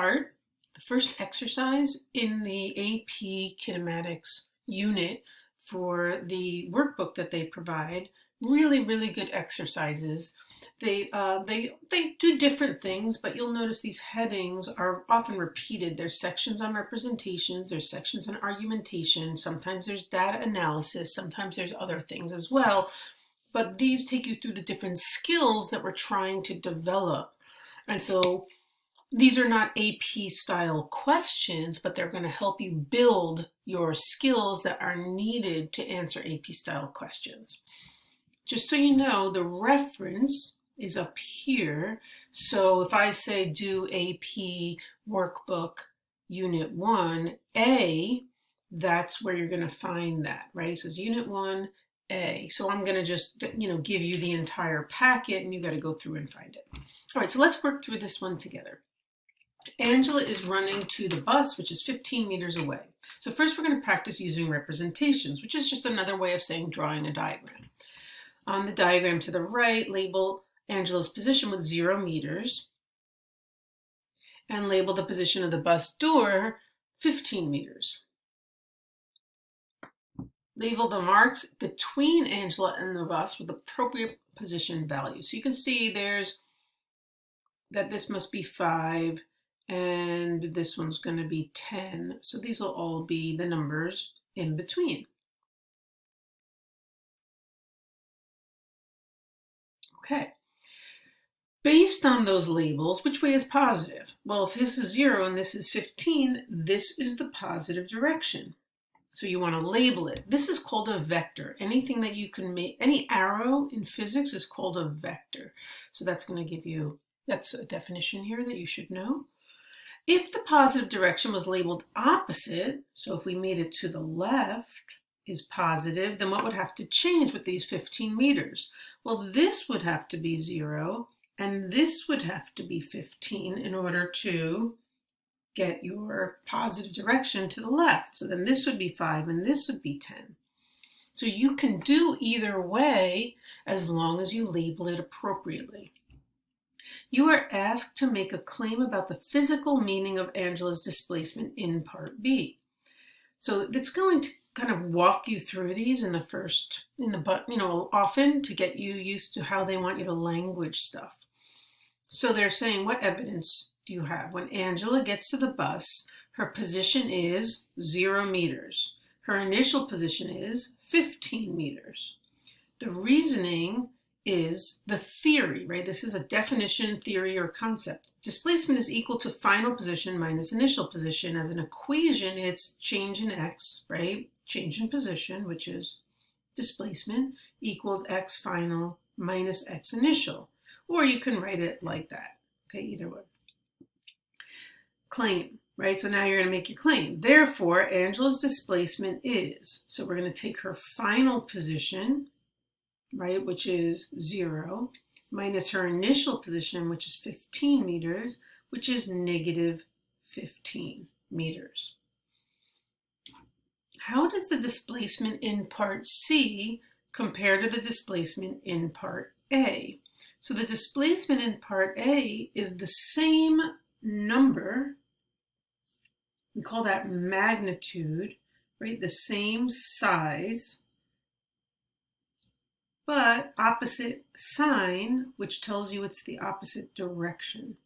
part, the first exercise in the AP kinematics unit for the workbook that they provide. Really, really good exercises. They do different things, but you'll notice these headings are often repeated. There's sections on representations, there's sections on argumentation, sometimes there's data analysis, sometimes there's other things as well. But these take you through the different skills that we're trying to develop. And so these are not AP style questions, but they're going to help you build your skills that are needed to answer AP style questions. Just so you know, the reference is up here. So if I say do AP workbook unit 1A, that's where you're going to find that, right? It says unit 1A. So I'm going to just, give you the entire packet and you got to go through and find it. All right, so let's work through this one together. Angela is running to the bus, which is 15 meters away. So first we're going to practice using representations, which is just another way of saying drawing a diagram. On the diagram to the right, label Angela's position with 0 meters and label the position of the bus door 15 meters. Label the marks between Angela and the bus with appropriate position values. So you can see that this must be 5 and this one's going to be 10. So these will all be the numbers in between. Okay. Based on those labels, which way is positive? Well, if this is 0 and this is 15, this is the positive direction. So you want to label it. This is called a vector. Anything that you can make, any arrow in physics is called a vector. So that's going to give you, that's a definition here that you should know. If the positive direction was labeled opposite, so if we made it to the left is positive, then what would have to change with these 15 meters? Well, this would have to be 0 and this would have to be 15 in order to get your positive direction to the left. So then this would be 5 and this would be 10. So you can do either way as long as you label it appropriately. You are asked to make a claim about the physical meaning of Angela's displacement in part B. So it's going to kind of walk you through these often to get you used to how they want you to language stuff. So they're saying, what evidence do you have? When Angela gets to the bus, her position is 0 meters. Her initial position is 15 meters. The reasoning is the theory, right? This is a definition, theory, or concept. Displacement is equal to final position minus initial position. As an equation, it's change in x, right? Change in position, which is displacement, equals x final minus x initial. Or you can write it like that, okay, either way. Claim, right? So now you're going to make your claim. Therefore, Angela's displacement is, so we're going to take her final position, right, which is 0, minus her initial position, which is 15 meters, which is negative 15 meters. How does the displacement in part C compare to the displacement in part A? So the displacement in part A is the same number, we call that magnitude, right, the same size, but opposite sign, which tells you it's the opposite direction.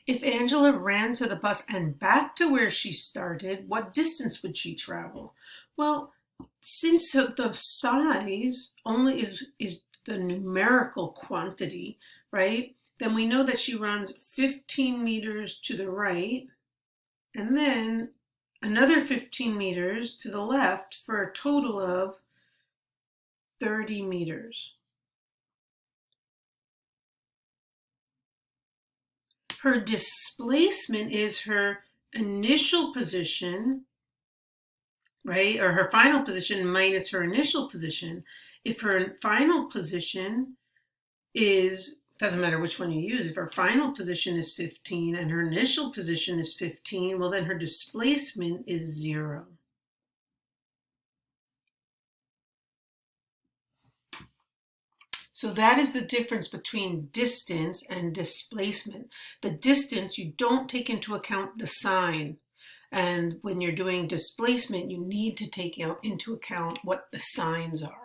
If Angela ran to the bus and back to where she started, what distance would she travel? Well, since the size only is the numerical quantity, right, then we know that she runs 15 meters to the right and then another 15 meters to the left for a total of 30 meters. Her displacement is her initial position, right, or her final position minus her initial position. If her final position is, doesn't matter which one you use, if her final position is 15 and her initial position is 15, well then her displacement is 0. So that is the difference between distance and displacement. The distance, you don't take into account the sign. And when you're doing displacement, you need to take into account what the signs are.